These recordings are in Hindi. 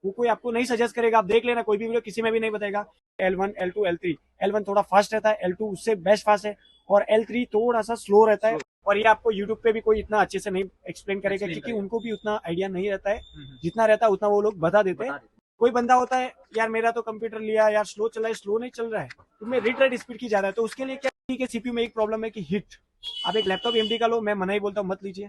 वो कोई आपको नहीं सजेस्ट करेगा। आप देख लेना कोई भी वीडियो, किसी में भी नहीं बताएगा L1 L2 L3। L1 थोड़ा फास्ट रहता है, L2 उससे बेस्ट फास्ट है, और L3 थोड़ा सा स्लो रहता है। और ये आपको यूट्यूब पे भी कोई इतना अच्छे से नहीं एक्सप्लेन करेगा, क्योंकि उनको भी उतना आइडिया नहीं रहता है। जितना रहता है उतना वो लोग बता देते हैं। कोई बंदा होता है यार मेरा तो कंप्यूटर लिया यार स्लो चल रहा है, स्लो नहीं चल रहा है, तुम्हें रीड राइट स्पीड की जा रहा है, तो उसके लिए क्या ठीक है, सीपीयू में एक प्रॉब्लम है कि हिट। आप एक लैपटॉप एमडी का लो, मैं मना ही बोलता हूँ मत लीजिए।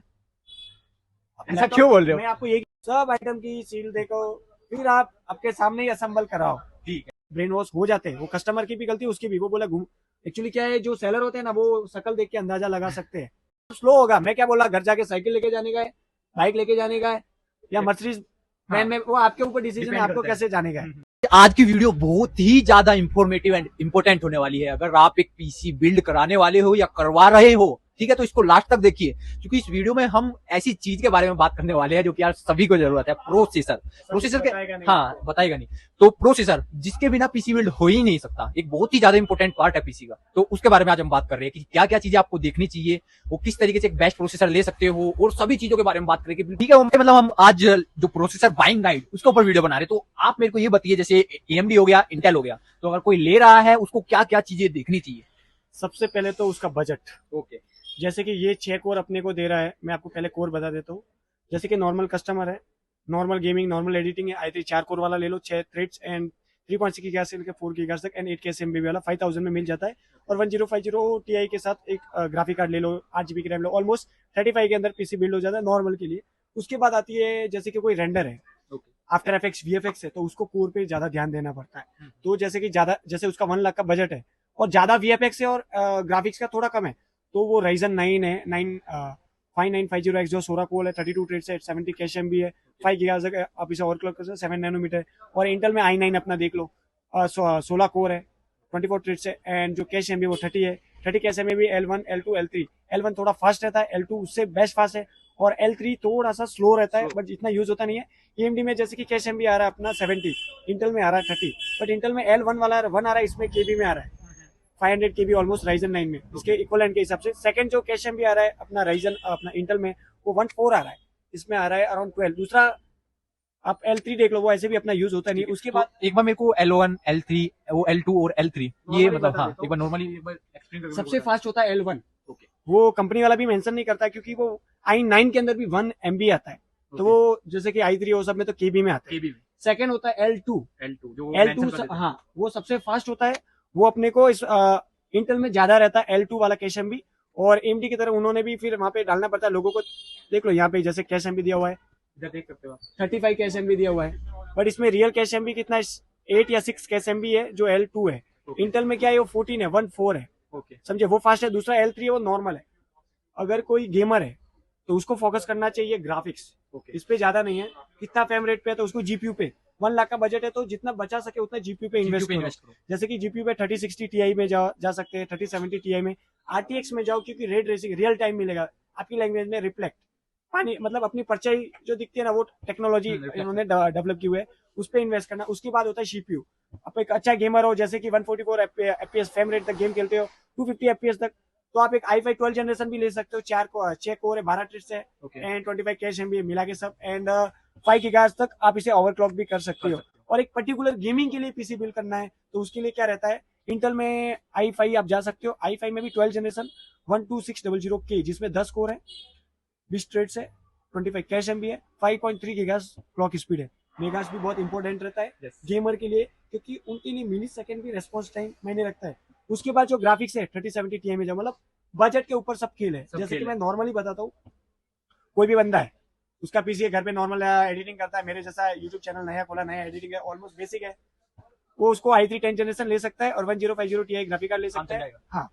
ऐसा क्यों बोल रहे हो? मैं आपको यही सब आइटम की सील देखो, फिर आप आपके सामने ही असेंबल कराओ। ठीक है। ब्रेन वॉश हो जाते हैं, वो कस्टमर की भी गलती, उसकी भी। वो बोला घूम, एक्चुअली क्या है, जो सेलर होते हैं ना वो शकल देख के अंदाजा लगा सकते हैं। स्लो होगा, मैं क्या बोला, घर जाके साइकिल लेके जाने का है, बाइक लेके जाने का है, या मर्सिडीज वैन में, वो आपके ऊपर डिसीजन है, आपको कैसे जाने का है। आज की वीडियो बहुत ही ज्यादा इंफॉर्मेटिव एंड इंपॉर्टेंट होने वाली है। अगर आप एक पीसी बिल्ड कराने वाले हो या करवा रहे हो, ठीक है, तो इसको लास्ट तक देखिए, क्योंकि इस वीडियो में हम ऐसी चीज के बारे में बात करने वाले हैं जो कि यार सभी को जरूरत है। प्रोसेसर के, हाँ बताएगा नहीं, तो प्रोसेसर जिसके बिना पीसी बिल्ड हो ही नहीं सकता, एक बहुत ही ज्यादा इंपॉर्टेंट पार्ट है पीसी का। तो उसके बारे में आज हम बात कर रहे हैं कि क्या क्या चीजें आपको देखनी चाहिए, वो किस तरीके से एक बेस्ट प्रोसेसर ले सकते हो, और सभी चीजों के बारे में बात करेंगे। ठीक है, मतलब हम आज जो प्रोसेसर बाइंग गाइड उसके ऊपर वीडियो बना रहे हैं। तो आप मेरे को ये बताइए, जैसे AMD हो गया, इंटेल हो गया, तो अगर कोई ले रहा है उसको क्या क्या चीजें देखनी चाहिए? सबसे पहले तो उसका बजट। ओके। जैसे कि ये 6 कोर अपने को दे रहा है, मैं आपको पहले कोर बता देता हूँ। जैसे कि नॉर्मल कस्टमर है, नॉर्मल गेमिंग, नॉर्मल एडिटिंग है, i3 4 कोर वाला ले लो, 6 थ्रेड्स एंड 3.6 गीगाहर्ट्ज से लेकर 4 गीगाहर्ट्ज तक एंड 8 के SMB वाला 5000 में मिल जाता है। और 1050 Ti के साथ एक ग्राफिक कार्ड ले लो, 8 GB की रैम लो, ऑलमोस्ट 35 के अंदर पीसी बिल्ड हो जाता है नॉर्मल के लिए। उसके बाद आती है जैसे कि कोई रेंडर है, आफ्टर इफेक्ट्स VFX है, तो उसको कोर पे ज्यादा ध्यान देना पड़ता है। तो जैसे कि ज्यादा, जैसे उसका 1 लाख का बजट है और ज्यादा VFX है और ग्राफिक्स का थोड़ा कम है, तो वो Ryzen 9 है, 5950X जो 16 कोर है, 32 थ्रेड्स है, 70 कैश एमबी है, 5 गीगाहर्ट्ज आप इसे ओवरक्लॉक कर सकते हो, 7 नैनोमीटर। और इंटेल में i9 अपना देख लो, 16 कोर है, 24 थ्रेड्स है, एंड जो कैश एमबी वो 30 है। 30 कैश एमबी भी L1 L2 L3। L1 थोड़ा फास्ट रहता है, L2 उससे बेस्ट फास्ट है, और L3 थोड़ा सा स्लो रहता है, बट इतना यूज होता नहीं है। AMD में जैसे कि कैश एमबी आ रहा है अपना 70, इंटेल में आ रहा है 30, बट इंटेल में L1 वाला 1 आ रहा है, इसमें केबी में आ रहा है 500 KB ऑलमोस्ट Ryzen 9 में, इसके इक्वलेंट के हिसाब से। सेकंड जो कैश एमबी आ रहा है अपना Ryzen, अपना इंटेल में, वो 1.4 आ रहा है, इसमें आ रहा है अराउंड 12। दूसरा आप L3 देख लो, वो ऐसे भी अपना यूज होता नहीं। उसके बाद एक बार मेरे को L1 L3 वो L2 और L3 ये मतलब, हाँ एक बार नॉर्मली एक बार एक्सप्लेन करो। सबसे फास्ट होता है L1। ओके। वो कंपनी वाला भी मेंशन नहीं करता है, क्योंकि वो i9 के अंदर भी 1 MB आता है, तो वो जैसे कि i3 वो सब में तो केबी में आता है। सेकंड होता है L2 जो L2 हाँ वो सबसे फास्ट होता है। वो अपने को इस इंटेल में ज्यादा रहता है L2 वाला कैश एमबी, और AMD की तरह उन्होंने भी फिर वहां पे डालना पड़ता है लोगों को। देख लो यहाँ पे जैसे कैश एमबी दिया हुआ है, इधर देख सकते हो 35 कैश एमबी दिया हुआ है, बट इसमें रियल कैश एमबी कितना 8 या 6 कैश एमबी है जो L2 है। इंटेल में क्या है, वो 14 है, 1.4 है, समझे, वो फास्ट है। दूसरा L3 है, वो नॉर्मल है। अगर कोई गेमर है तो उसको फोकस करना चाहिए ग्राफिक्स, इस पे ज्यादा नहीं है। कितना फ्रेम रेट पे है तो उसको जीपीयू पे, 1 लाख का बजट है तो जितना बचा सके उतना जीपीयू पे इन्वेस्ट करो। जैसे कि जीपीयू पे 3060 Ti में जा सकते हैं, 3070 Ti में। RTX में जाओ, क्योंकि रेड रेसिंग रियल टाइम मिलेगा आपकी लैंग्वेज में, रिफ्लेक्ट पानी मतलब अपनी परछाई जो दिखती है ना, वो टेक्नोलॉजी इन्होंने डेवलप की हुई है, उस पर इन्वेस्ट करना। उसके बाद होता है CPU। आप एक अच्छा गेमर हो, जैसे कि 144 FPS फ्रेम रेट तक गेम खेलते हो, 250 FPS तक, तो आप एक i5 12 जनरेशन भी ले सकते हो। 6 कोर है, 12 थ्रेड्स है, एंड 25 कैश एमबी मिला के सब, एंड 5 गीगाहर्ट्ज तक आप इसे ओवरक्लॉक भी कर सकते हो। और एक पर्टिकुलर गेमिंग के लिए पीसी बिल्ड करना है तो उसके लिए क्या रहता है, इंटेल में i5 आप जा सकते हो। i5 में भी 12 जनरेशन 12600K, जिसमें 10 कोर है, 20 थ्रेड्स है, 25 कैश एमबी है, 5.3 गीगाहर्ट्ज क्लॉक स्पीड है। मेगाहर्ट्ज भी बहुत इंपॉर्टेंट रहता है गेमर के लिए, क्योंकि उनके लिए मिली सेकंड भी रेस्पॉन्स टाइम मैंने रखता है। उसके बाद जो ग्राफिक्स है 3070 Ti में जाओ, मतलब बजट के ऊपर सब खेल है। जैसे कि मैं नॉर्मली बताता हूँ, कोई भी बंदा है, उसका पीसी घर पे नॉर्मल एडिटिंग करता है, मेरे जैसा यूट्यूब चैनल नया खोला, नया एडिटिंग है, ऑलमोस्ट बेसिक है, वो उसको i3 10 जनरेशन ले सकता है और 1050 Ti ग्राफिक कार्ड ले सकता है। हाँ,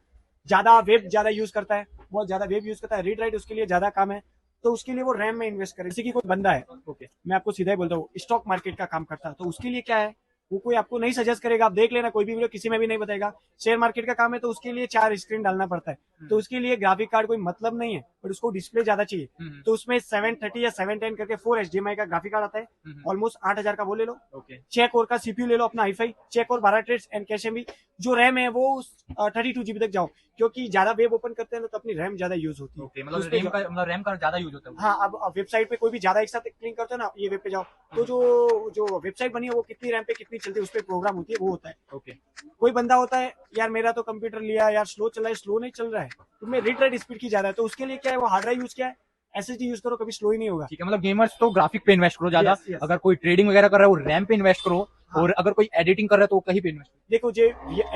ज्यादा वेब ज्यादा यूज करता है, बहुत ज्यादा वेब यूज करता है, रीड राइट उसके लिए ज्यादा काम है, तो उसके लिए वो रैम में इन्वेस्ट करे। जैसे कि कोई बंदा है, मैं आपको सीधा ही बोलता हूँ, स्टॉक मार्केट का काम करता है, तो उसके लिए क्या है, वो कोई आपको नहीं सजेस्ट करेगा, आप देख लेना कोई भी वीडियो, किसी में भी नहीं बताएगा। शेयर मार्केट का काम है तो उसके लिए 4 स्क्रीन डालना पड़ता है, तो उसके लिए ग्राफिक कार्ड कोई मतलब नहीं है, पर उसको डिस्प्ले ज्यादा चाहिए। तो उसमें 730 या 710 करके 4 HDMI का ग्राफिक कार्ड आता है, ऑलमोस्ट 8000 का वो ले लो। 6 कोर का CPU ले लो अपना i5, 6 core 12 threads and cash MB। जो रैम है वो 32 GB तक जाओ, क्योंकि ज्यादा वेब ओपन करते हैं तो अपनी रैम ज्यादा यूज होती है। मतलब रैम का ज्यादा यूज होता है। हाँ, अब वेबसाइट पे कोई भी ज्यादा एक साथ क्लिक करते हो ना, ये वेब पे जाओ तो जो वेबसाइट बनी है वो कितनी रैम पे कितनी चलती है उस पर प्रोग्राम होती है, वो होता है। कोई बंदा होता है यार मेरा तो कंप्यूटर लिया यार स्लो चल रहा है, स्लो नहीं चल रहा है, तुम्हें रीड राइट स्पीड की ज्यादा है, तो उसके लिए क्या है, वो हार्ड ड्राइव यूज किया है, SSD यूज करो, कभी स्लो ही नहीं होगा। ठीक है, मतलब गेमर्स तो ग्राफिक पे इन्वेस्ट करो ज्यादा। yes. अगर कोई ट्रेडिंग वगैरह कर रहा है वो रैम पे इन्वेस्ट करो। हाँ। और अगर कोई एडिटिंग कर रहा है तो कहीं पे इन्वेस्ट करो। देखो जो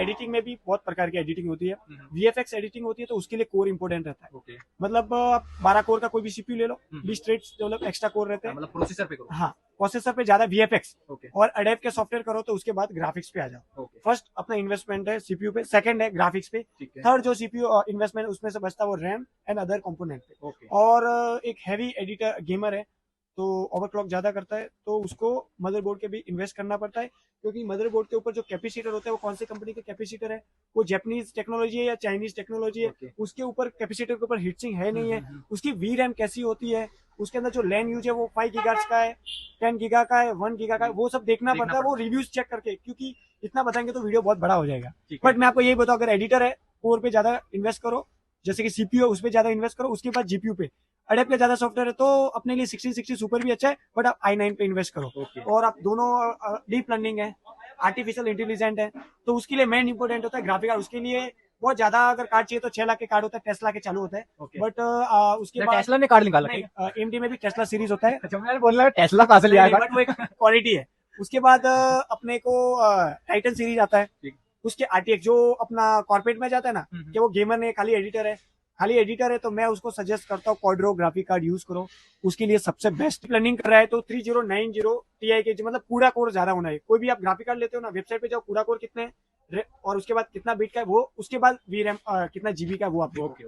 एडिटिंग में भी बहुत प्रकार की एडिटिंग होती है, VFX एडिटिंग होती है, तो उसके लिए कोर इंपोर्टेंट रहता है। मतलब 12 कोर का कोई भी CPU ले लो, 20 थ्रेड्स मतलब एक्स्ट्रा कोर रहते हैं। मतलब प्रोसेसर पे करो। हाँ, प्रोसेसर पे ज्यादा VFX और अडेब के सॉफ्टवेयर करो, तो उसके बाद ग्राफिक्स पे आ जाओ। फर्स्ट अपना इन्वेस्टमेंट है CPU पे, सेकंड है ग्राफिक्स पे, थर्ड जो CPU इन्वेस्टमेंट उसमें से बचता है वो रैम एंड अदर कंपोनेंट पे। और एक हैवी एडिटर गेमर है तो ओवरक्लॉक ज्यादा करता है, तो उसको मदरबोर्ड के भी इन्वेस्ट करना पड़ता है, क्योंकि मदरबोर्ड के ऊपर जो कैपेसिटर होता है वो कौन सी कंपनी का कैपेसिटर है, वो जापानीज टेक्नोलॉजी है या चाइनीज टेक्नोलॉजी है, उसके ऊपर कैपेसिटर के ऊपर हीटसिंक है नहीं है, उसकी VRAM कैसी होती है, उसके अंदर जो लैन यूज है वो 5 गीगाहर्ट्ज का है, 10 गीगा का है, 1 गीगा का है, वो सब देखना पड़ता है, वो रिव्यूज चेक करके, क्योंकि इतना बताएंगे तो वीडियो बहुत बड़ा हो जाएगा। बट मैं आपको यही बताऊं, अगर एडिटर है कोर पे ज्यादा इन्वेस्ट करो, जैसे कि CPU है उस पर ज्यादा इन्वेस्ट करो, उसके बाद GPU पे, अडेब पे ज्यादा सॉफ्टवेयर है तो अपने लिए 1660 सुपर भी अच्छा है, बट आप i9 पे इन्वेस्ट करो। और आप दोनों डीप लर्निंग है, आर्टिफिशियल इंटेलिजेंट है, तो उसके लिए मेन इंपोर्टेंट होता है ग्राफिक कार्ड। उसके लिए बहुत ज्यादा अगर कार्ड चाहिए तो 6 लाख के कार्ड होता है, टेस्ला के चालू होता है। बट उसके बाद टेस्ला ने कार्ड निकाला नहीं, AMD में भी टेस्ला सीरीज होता है। अच्छा, मैं बोल रहा टेस्ला कहां से लिया है, बट वो एक क्वालिटी है। उसके बाद अपने को टाइटन सीरीज आता है, उसके RTX जो अपना कॉर्पोरेट में जाता है ना, कि वो गेमर ने खाली एडिटर है तो मैं उसको सजेस्ट करता हूँ क्वाड्रो ग्राफिक कार्ड यूज करो, उसके लिए सबसे बेस्ट। प्लानिंग कर रहा है तो 3090 Ti के, मतलब पूरा कोर ज्यादा होना है। कोई भी आप ग्राफिक कार्ड लेते हो ना, वेबसाइट पे जाओ पूरा कोर कितने और उसके बाद कितना बीट का है वो, उसके बाद VRAM कितना GB का है वो आप ओके।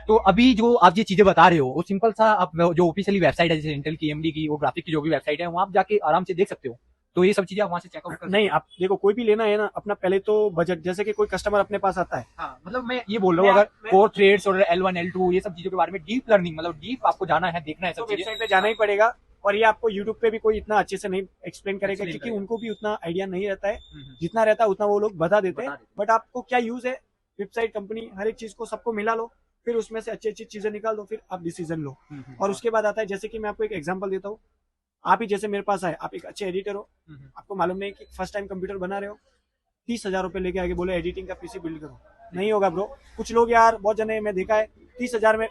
तो अभी जो आप ये चीजें बता रहे हो वो सिंपल सा, आप जो ऑफिशियली वेबसाइट है जैसे इंटेल की, AMD की, वो ग्राफिक की जो भी वेबसाइट है वहां आप जाके आराम से देख सकते हो, तो ये सब चीजें आप वहां से चेकआउट कर। नहीं, आप देखो कोई भी लेना है ना, अपना पहले तो बजट, जैसे कि कोई कस्टमर अपने पास आता है। हाँ, मतलब मैं ये बोल रहा हूँ, अगर कोर थ्रेड्स और L1 L2 ये सब चीजों के बारे में डीप लर्निंग, मतलब डीप आपको जाना है, देखना है सब चीजें, वेबसाइट पे जाना ही पड़ेगा। और ये आपको यूट्यूब पे भी कोई इतना अच्छे से नहीं एक्सप्लेन करेगा, क्योंकि उनको भी उतना आइडिया नहीं रहता है, जितना रहता है उतना वो लोग बता देते हैं। बट आपको क्या यूज है, वेबसाइट, कंपनी, हर एक चीज को सबको मिला लो, फिर उसमें से अच्छी अच्छी चीजें निकाल दो, फिर आप डिसीजन लो। और उसके बाद आता है, जैसे कि मैं आपको एक एग्जांपल देता हूँ, आप ही जैसे मेरे पास आए, आप एक अच्छे एडिटर हो, आपको मालूम नहीं कि फर्स्ट टाइम कंप्यूटर बना रहे हो, 30,000 रुपए लेके आगे बोले एडिटिंग का PC बिल्ड करो, नहीं होगा ब्रो। कुछ लोग यार, बहुत जने मैं देखा है 30,000 में,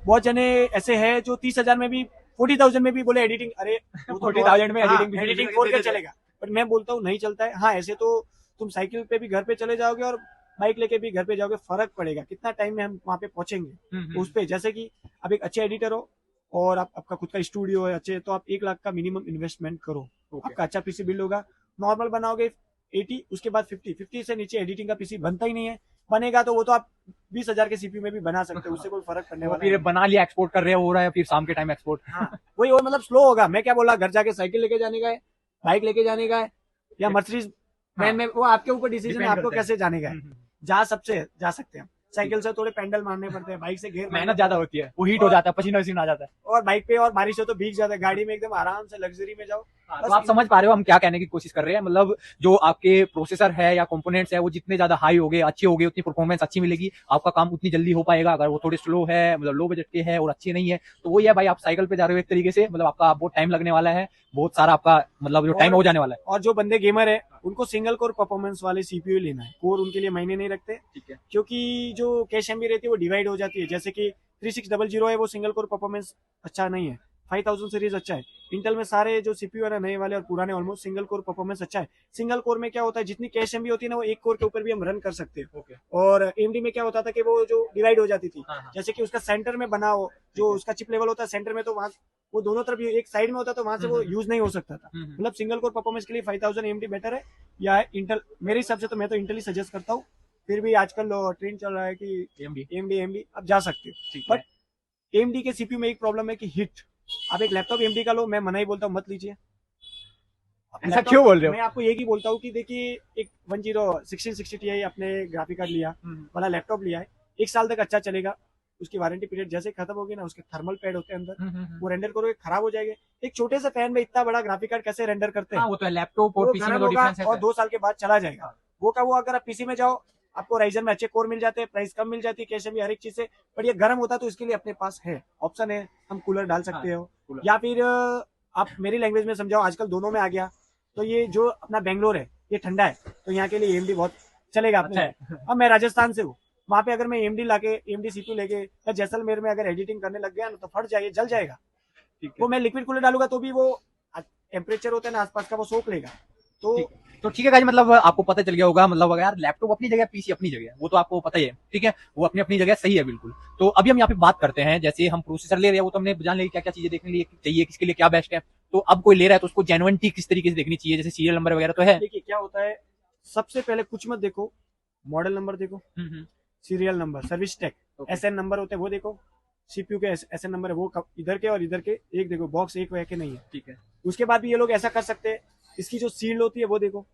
बहुत जने ऐसे हैं जो 30,000 में भी, 40,000 में भी बोले एडिटिंग, अरे 40,000 में एडिटिंग 4K चलेगा, पर मैं बोलता हूँ नहीं चलता है। हाँ, ऐसे तो तुम साइकिल पे भी घर पे चले जाओगे और बाइक लेके भी घर पे जाओगे, फर्क पड़ेगा कितना टाइम में हम वहां पे पहुंचेंगे उस पे। जैसे कि आप एक अच्छे एडिटर हो और आपका खुद का स्टूडियो है अच्छे, तो आप 1 लाख का मिनिमम इन्वेस्टमेंट करो, आपका अच्छा PC बिल्ड होगा। नॉर्मल बनाओगे 80, उसके बाद 50 से नीचे एडिटिंग का PC बनता ही नहीं है। बनेगा तो वो तो आप 20,000 के CPU में भी बना सकते हो, उससे कोई फर्क पड़ने वाला फिर बना लिया, एक्सपोर्ट कर रहे हो रहा है, फिर शाम के टाइम एक्सपोर्ट। हाँ, वही और मतलब स्लो होगा। मैं क्या बोला, घर जाके साइकिल लेके जाने का है, बाइक लेके जाने का है, या मर्सिडीज वैन में, वो आपके ऊपर डिसीजन है, आपको कैसे जाने का है। जा सकते हैं, साइकिल से थोड़े पेंडल मारने पड़ते हैं, बाइक से घेर मेहनत ज्यादा होती है, वो हीट हो जाता है, पसीना आ जाता है, और बाइक पे और बारिश हो तो भीग जाता है, गाड़ी में एकदम आराम से लग्जरी में जाओ। तो आप समझ पा रहे हो हम क्या कहने की कोशिश कर रहे हैं, मतलब जो आपके प्रोसेसर है या कंपोनेंट्स है वो जितने ज्यादा हाई हो गए, अच्छे हो गए, उतनी परफॉर्मेंस अच्छी मिलेगी, आपका काम उतनी जल्दी हो पाएगा। अगर वो थोड़े स्लो है, मतलब लो बजट के है और अच्छे नहीं है, तो वो ये भाई आप साइकिल पे जा रहे हो एक तरीके से, मतलब आपका बहुत टाइम लगने वाला है, बहुत सारा आपका मतलब जो टाइम हो जाने वाला है। और जो बंदे गेमर है उनको सिंगल कोर परफॉर्मेंस वाले CPU लेना है, कोर उनके लिए मायने नहीं रखते, ठीक है, क्योंकि जो कैश MB रहती है वो डिवाइड हो जाती है। जैसे कि 3600 है, वो सिंगल कोर परफॉर्मेंस अच्छा नहीं है, 5000 सीरीज अच्छा है। इंटेल में सारे जो CPU है ना, नए वाले और पुराने, ऑलमोस्ट सिंगल कोर परफॉर्मेंस अच्छा है। सिंगल कोर में क्या होता है, जितनी कैश MB होती है ना, वो एक कोर के ऊपर भी हम रन कर सकते हैं। और AMD में क्या होता था कि वो जो डिवाइड हो जाती थी, जैसे कि उसका सेंटर में बना हो, जो उसका चिप लेवल होता है सेंटर में, तो वहां वो दोनों तरफ एक साइड में होता, तो वहां से वो यूज नहीं हो सकता था। मतलब सिंगल कोर परफॉर्मेंस के लिए 5000 AMD बेटर है या इंटेल, मेरे हिसाब से तो मैं तो इंटेल ही सजेस्ट करता हूँ। फिर भी आजकल ट्रेंड चल रहा है कि AMD आप जा सकते हो, बट AMD के CPU में एक प्रॉब्लम है कि हीट। आप एक लैपटॉप AMD का लो, मैं मना ही बोलता हूँ मत लीजिए, ऐसा क्यों बोल रहे हो? मैं आपको एक ही बोलता हूँ कि देखिए एक 1660 Ti अपने ग्राफिक कार्ड लिया वाला लैपटॉप लिया है, 1 साल तक अच्छा चलेगा। उसकी वारंटी पीरियड जैसे खत्म होगी ना, उसके थर्मल पैड होते हैं अंदर, वो रेंडर करोगे खराब हो जाएंगे। एक छोटे से फैन में इतना बड़ा ग्राफिक कार्ड कैसे रेंडर करते हैं? वो तो है, लैपटॉप और पीसी में तो डिफरेंस है और 2 साल के बाद चला जाएगा वो का वो। अगर आप पीसी में जाओ, आपको राइजन में अच्छे कोर मिल जाते हैं, प्राइस कम मिल जाती है, कैसे भी हर एक चीज से। बट ये गर्म होता है तो इसके लिए अपने पास है ऑप्शन है, हम कूलर डाल सकते हो, या फिर आप मेरी लैंग्वेज में समझाओ, आजकल दोनों में आ गया। तो ये जो अपना बेंगलोर है ये ठंडा है, तो यहाँ के लिए AMD बहुत चलेगा अपने। अब मैं राजस्थान से हूँ, वहां पे अगर मैं AMD CPU लेके या जैसलमेर में अगर एडिटिंग करने लग गया ना, तो फट जाइए, जल जाएगा। वो मैं लिक्विड कूलर डालूंगा तो भी वो टेम्परेचर होता है ना आसपास का, वो सोख लेगा। तो ठीक है गाइस, मतलब आपको पता चल गया होगा, मतलब यार लैपटॉप अपनी जगह, पीसी अपनी जगह, वो तो आपको पता ही है, ठीक है, वो अपनी अपनी जगह सही है बिल्कुल। तो अभी हम यहाँ पे बात करते हैं, जैसे हम प्रोसेसर ले रहे हैं, वो तो हमने जान लिया क्या क्या चीजें देखने लिए चाहिए, किसके लिए क्या बेस्ट है। तो अब कोई ले रहा है तो उसको जेन्युइनिटी किस तरीके से देखनी चाहिए, जैसे सीरियल नंबर वगैरह तो है। देखिए क्या होता है, सबसे पहले कुछ मत देखो, मॉडल नंबर देखो, serial number, service tag, SN number होते हैं वो देखो, CPU के SN नंबर है वो इधर के और इधर के एक देखो, बॉक्स एक है कि नहीं है, ठीक है। उसके बाद भी ये लोग ऐसा कर सकते हैं, इसकी जो सील्ड होती है वो देखो,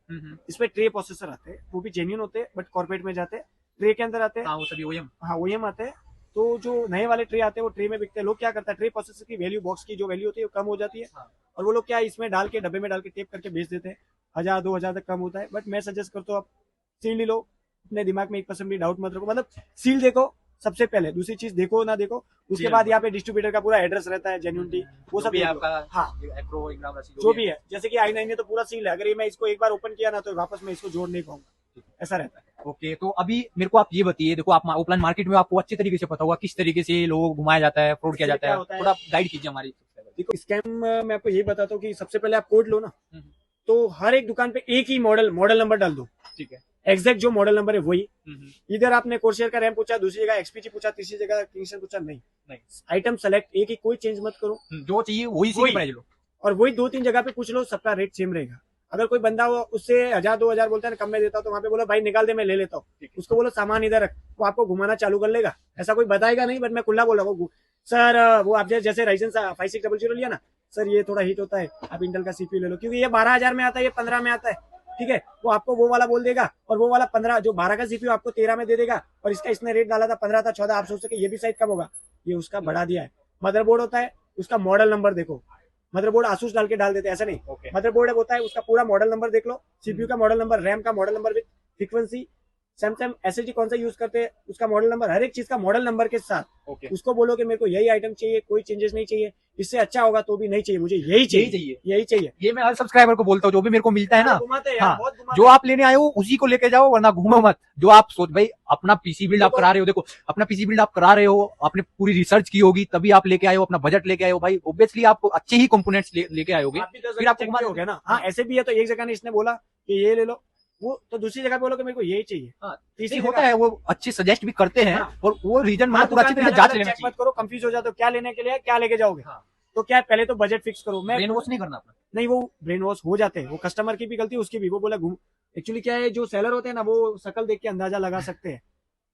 इसमें ट्रे प्रोसेसर आते हैं, वो भी जेन्युइन होते हैं, बट कॉर्पोरेट में जाते हैं, ट्रे के अंदर आते हैं। वो सभी OEM, हाँ OEM आते हैं। तो जो नए वाले ट्रे आते हैं वो ट्रे में बिकते हैं। लोग क्या करता है, ट्रे प्रोसेसर की वैल्यू, बॉक्स की जो वैल्यू होती है वो कम हो जाती है, और वो लोग क्या इसमें डाल के, डब्बे में डाल के टेप करके बेच देते हैं, 1000-2000 तक कम होता है। बट मैं सजेस्ट करता हूँ आप सील लो, अपने दिमाग में 1% भी डाउट मत रखो, मतलब सील देखो सबसे पहले, दूसरी चीज देखो ना देखो, उसके बाद यहाँ पे डिस्ट्रीब्यूटर का पूरा एड्रेस रहता है, जेन्युइनिटी, वो सब आपका, हाँ जो भी है। जैसे कि i9 ने तो पूरा सील है, अगर ये मैं इसको एक बार ओपन किया ना तो वापस मैं इसको जोड़ नहीं पाऊंगा, ऐसा रहता है। ओके, तो अभी मेरे को आप ये बताइए, देखो आप ऑफलाइन मार्केट में आपको अच्छे तरीके से पता होगा किस तरीके से लोगों को घुमाया जाता है, फ्रॉड किया जाता है, थोड़ा गाइड कीजिए हमारी। देखो स्कैम मैं आपको ये बताता हूँ कि सबसे पहले आप कोड लो ना, तो हर एक दुकान पे एक ही मॉडल नंबर डाल दो, ठीक है, एग्जैक्ट जो मॉडल नंबर है वही। इधर आपने कोर्सियर का रैम पूछा, दूसरी जगह XPG पूछा, तीसरी जगह किंगस्टन पूछा, नहीं आइटम सेलेक्ट एक ही, कोई चेंज मत करो, जो चाहिए वही प्राइस लो, और वही 2-3 जगह पे पूछ लो, सबका रेट सेम रहेगा। अगर कोई बंदा उससे 1000-2000 बोलता है ना, कम में देता हूँ, तो वहाँ पे बोलो भाई निकाल दे, मैं ले लेता हूँ, उसको बोलो सामान इधर रख, वो आपको घुमाना चालू कर लेगा। ऐसा कोई बताएगा नहीं, बट मैं खुला बोला वो सर, वो आप जैसे राइजन 5600 लिया ना सर, ये थोड़ा हीट होता है, आप इंटेल का CPU ले लो, क्योंकि ये 12,000 में आता है, ये 15 में आता है, ठीक है। वो आपको वो वाला बोल देगा, और वो वाला 15, जो 12 का CPU आपको 13 में दे देगा, और इसका इसने रेट डाला था 15 था, 14, आप सोच सके ये भी शायद कम होगा, ये उसका बढ़ा दिया है। मदरबोर्ड होता है, उसका मॉडल नंबर देखो, मदरबोर्ड आसूस डाल के डाल देते हैं, ऐसा नहीं, मदरबोर्ड होता है उसका पूरा मॉडल नंबर देख लो, CPU का मॉडल नंबर, रैम का model number, frequency, Samsung SSD कौन सा यूज करते हैं उसका मॉडल नंबर, हर एक चीज का मॉडल नंबर के साथ उसको बोलो कि मेरे को यही आइटम चाहिए, कोई चेंजेस नहीं चाहिए, इससे अच्छा होगा तो भी नहीं चाहिए, मुझे यही चाहिए। ये मैं हर सब्सक्राइबर को बोलता हूँ, जो भी मेरे को मिलता है ना, हाँ, जो आप लेने आए हो उसी को लेके जाओ, वरना घूमो मत। जो आप सोच भाई अपना पीसी बिल्ड आप करा रहे हो, देखो अपना पीसी बिल्ड आप करा रहे हो, आपने पूरी रिसर्च की होगी, तभी आप लेके आए हो, अपना बजट लेके आए हो भाई, ऑब्वियसली आप अच्छे ही कंपोनेंट्स लेके आयोगे, फिर आपको घुमा हो गया ना। हाँ ऐसे भी है, तो एक जगह ने इसने बोला कि ये ले लो, वो तो दूसरी जगह बोलो कि मेरे को यही चाहिए। तीसरी होता है, वो अच्छे सजेस्ट भी करते हैं, और वो रीजन मतलब पूरा अच्छी तरह से जांच लेना चाहिए। मत करो, कंफ्यूज हो जाओ तो क्या लेने के लिए, क्या लेके जाओगे, तो क्या पहले तो बजट फिक्स करो। मैं ब्रेन वॉश नहीं करना अपना, नहीं, वो ब्रेन वॉश हो जाते हैं, वो कस्टमर की भी गलती, उसकी भी, वो बोला घूम, एक्चुअली क्या है, जो सेलर होते हैं ना, वो शकल देख के अंदाजा लगा सकते हैं।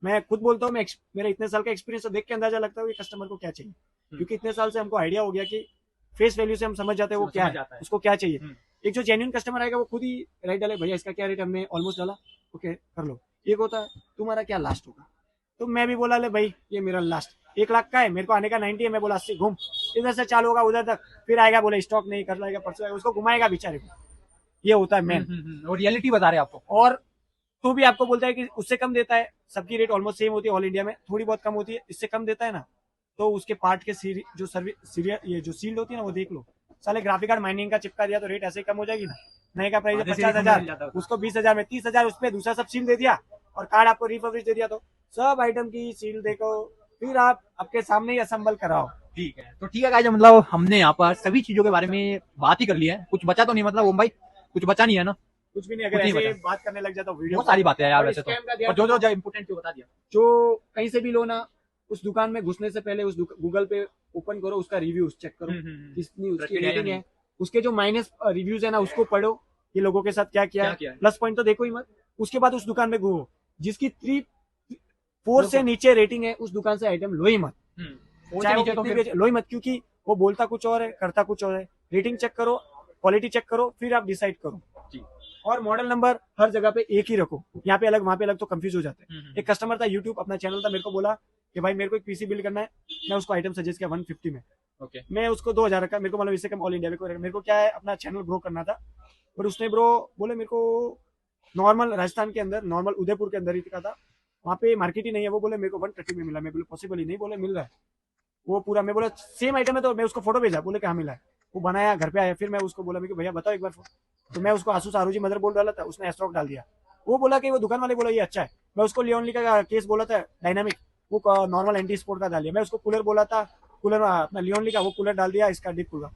मैं खुद बोलता हूँ, मेरा इतने साल का एक्सपीरियंस देख के अंदाजा लगता है कि कस्टमर को क्या चाहिए, क्योंकि इतने साल से हमको आइडिया हो गया कि फेस वैल्यू से हम समझ जाते हैं वो क्या है, उसको क्या चाहिए। एक जो जेन्युइन कस्टमर आएगा वो खुद ही रेट डाले, भैया इसका क्या रेट, हमने ऑलमोस्ट डाला, ओके कर लो। एक होता है तुम्हारा क्या लास्ट होगा, तो मैं भी बोला ले भाई ये मेरा लास्ट 1 लाख का है, मेरे को आने का 90 है, मैं बोला 80, घूम, इधर से चालू होगा उधर तक, फिर आएगा बोले स्टॉक नहीं, कर लाएगा परसों आएगा, उसको घुमाएगा बेचारे को, ये होता है मेन। और रियलिटी बता रहे आपको, और तो भी आपको बोलता है कि उससे कम देता है, सबकी रेट ऑलमोस्ट सेम होती है, ऑल इंडिया में थोड़ी बहुत कम होती है, इससे कम देता है ना, तो उसके पार्ट के जो सर्विस ये जो सील्ड होती है ना, वो देख लो, साले ग्राफिक कार्ड माइनिंग का चिपका दिया तो रेट ऐसे ही कम हो जाएगी ना। नए का प्राइस 50,000, उसको 20,000 में 30,000 उसपे दूसरा सब सील दे दिया, और कार्ड आपको रिफर्बिश दे दिया, तो सब आइटम की सील देखो, फिर आप आपके सामने ही असेंबल कराओ। ठीक है, तो ठीक है गाइस, मतलब हमने यहाँ पर सभी चीजों के बारे में बात ही कर लिया है, कुछ बचा तो नहीं, मतलब ओम भाई कुछ बचा नहीं है ना? कुछ भी नहीं, अगर ऐसे बात करने लग जाता वीडियो, बहुत सारी बातें हैं यार वैसे तो, और जो इम्पोर्टेंट बता दिया, जो कहीं से भी लो ना, उस दुकान में घुसने से पहले उस गूगल पे ओपन करो, उसका रिव्यू चेक करो, कितनी उसकी रेटिंग है, उसके जो माइनस रिव्यूज है ना उसको पढ़ो, ये लोगों के साथ क्या किया है, प्लस पॉइंट तो देखो ही मत। उसके बाद उस दुकान में घूमो, जिसकी 3-4 से नीचे रेटिंग है उस दुकान से आइटम लो ही मत, चाहे लो ही मत, क्योंकि वो बोलता कुछ और है, करता कुछ और है। रेटिंग चेक करो, क्वालिटी चेक करो, फिर आप डिसाइड करो जी। और मॉडल नंबर हर जगह पे एक ही रखो, यहाँ पे अलग वहाँ पे अलग तो कंफ्यूज हो जाते हैं। एक कस्टमर था यूट्यूब अपना चैनल था, मेरे को बोला कि भाई मेरे को एक पीसी बिल्ड करना है, मैं उसको आइटम सजेस्ट किया 150 में, ओके, मैं उसको 2000 रखा, मेरे को मतलब इससे कम ऑल इंडिया में, मेरे को क्या है अपना चैनल ग्रो करना था, पर उसने ब्रो बोले मेरे को नॉर्मल राजस्थान के अंदर, नॉर्मल उदयपुर के अंदर ही का था, वहाँ पे मार्केट ही नहीं है, वो बोले मेरे को 130 में मिला, मैं बोले पॉसिबल ही नहीं, बोले मिल रहा है वो पूरा, मैं बोला सेम आइटम है, तो मैं उसको फोटो भेजा, बोले कहाँ मिला है, वो बनाया घर पे आया, फिर मैं उसको बोला मैं भैया बताओ एक बार, तो मैं उसको आसूस आरोजी मदरबोर्ड डाला था, उसने एस्ट्रॉक डाल दिया, वो बोला कि वो दुकान वाले बोला ये अच्छा है, मैं उसको लियोनली का केस बोला था डायनामिक, वो नॉर्मल एंटी स्पोर्ट का डाल दिया, मैं उसको कूलर बोला था, कूलर अपना लियोनली का वो कूलर डाल दिया, इसका डीप कूलर,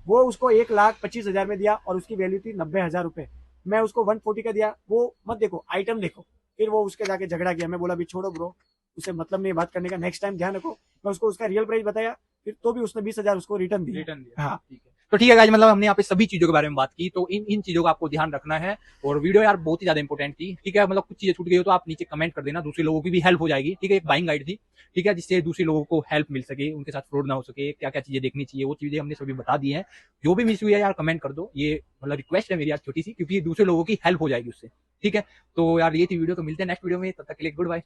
वो उसको 1,25,000 में दिया और उसकी वैल्यू थी 90,000 रुपए, मैं उसको 140 का दिया, वो मत देखो आइटम देखो, फिर वो उसके जाके झगड़ा किया, मैं बोला अभी छोड़ो ब्रो, उसे मतलब नहीं बात करने का, नेक्स्ट टाइम ध्यान रखो, मैं उसको उसका रियल प्राइस बताया, फिर तो भी उसने 20,000 उसको रिटर्न दिया। हाँ ठीक है। तो ठीक है गाइस, मतलब हमने यहाँ पे सभी चीजों के बारे में बात की, तो इन चीजों का आपको ध्यान रखना है। और वीडियो यार बहुत ही ज्यादा इंपॉर्टेंट थी, ठीक है, मतलब कुछ चीजें छूट गई हो तो आप नीचे कमेंट कर देना, दूसरे लोगों की भी हेल्प हो जाएगी, ठीक है। एक बाइंग गाइड थी, ठीक है, जिससे दूसरे लोगों को हेल्प मिल सके, उनके साथ फ्रॉड ना हो सके, क्या क्या चीजें देखनी चाहिए, वो चीजें हमने सभी बता दी हैं। जो भी मिस हुई है यार कमेंट कर दो, ये मतलब रिक्वेस्ट है मेरी आज छोटी सी, क्योंकि दूसरे लोगों की हेल्प हो जाएगी उससे, ठीक है। तो यार ये थी वीडियो, तो मिलते हैं नेक्स्ट वीडियो में, तब तक के लिए गुड बाय।